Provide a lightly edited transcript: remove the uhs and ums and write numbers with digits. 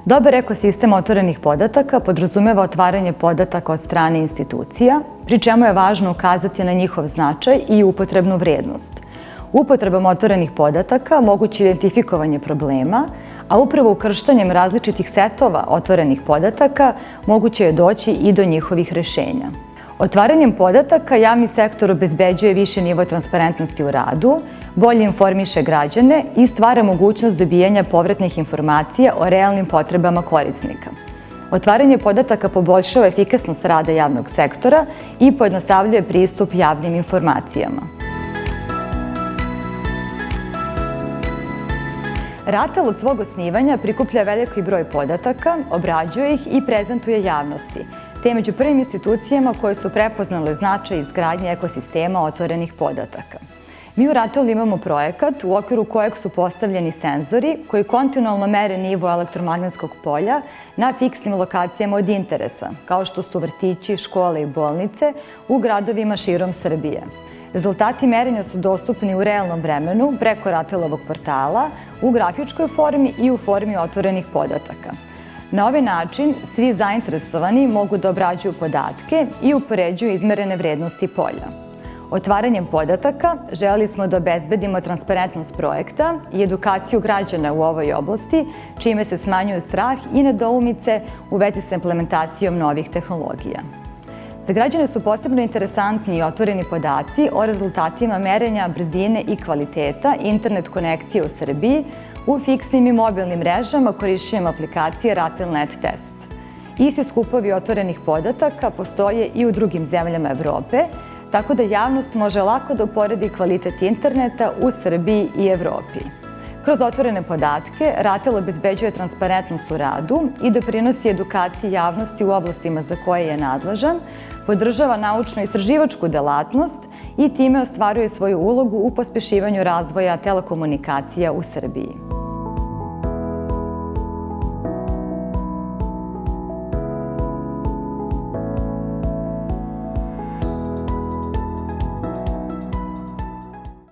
Dobar ekosistem otvorenih podataka podrazumeva otvaranje podataka od strane institucija, pri čemu je važno ukazati na njihov značaj i upotrebnu vrednost. Upotrebom otvorenih podataka moguće identifikovanje problema, a upravo ukrštanjem različitih setova otvorenih podataka moguće je doći i do njihovih rešenja. Otvaranjem podataka javni sektor obezbeđuje više nivo transparentnosti u radu, bolje informiše građane i stvara mogućnost dobijanja povratnih informacija o realnim potrebama korisnika. Otvaranje podataka poboljšava efikasnost rada javnog sektora i pojednostavljuje pristup javnim informacijama. RATEL od svog osnivanja prikuplja veliki broj podataka, obrađuje ih i prezentuje javnosti, te je među prvim institucijama koje su prepoznale značaj izgradnje ekosistema otvorenih podataka. Mi u RATEL imamo projekat u okviru kojeg su postavljeni senzori koji kontinualno mere nivo elektromagnetskog polja na fiksnim lokacijama od interesa, kao što su vrtići, škole i bolnice u gradovima širom Srbije. Rezultati merenja su dostupni u realnom vremenu preko RATEL-ovog portala, u grafičkoj formi i u formi otvorenih podataka. Na ovaj način svi zainteresovani mogu da obrađuju podatke i upoređuju izmerene vrednosti polja. Otvaranjem podataka želeli smo da obezbedimo transparentnost projekta i edukaciju građana u ovoj oblasti, čime se smanjuje strah i nedoumice u vezi sa implementacijom novih tehnologija. Za građane su posebno interesantni i otvoreni podaci o rezultatima merenja brzine i kvaliteta internet konekcije u Srbiji u fiksnim i mobilnim mrežama korišćenjem aplikacije RATEL Net Test. Isti skupovi otvorenih podataka postoje i u drugim zemljama Evrope, tako da javnost može lako da uporedi kvalitet interneta u Srbiji i Evropi. Kroz otvorene podatke, RATEL obezbeđuje transparentnost u radu i doprinosi edukaciji javnosti u oblastima za koje je nadležan, podržava naučno-istraživačku delatnost i time ostvaruje svoju ulogu u pospešivanju razvoja telekomunikacija u Srbiji.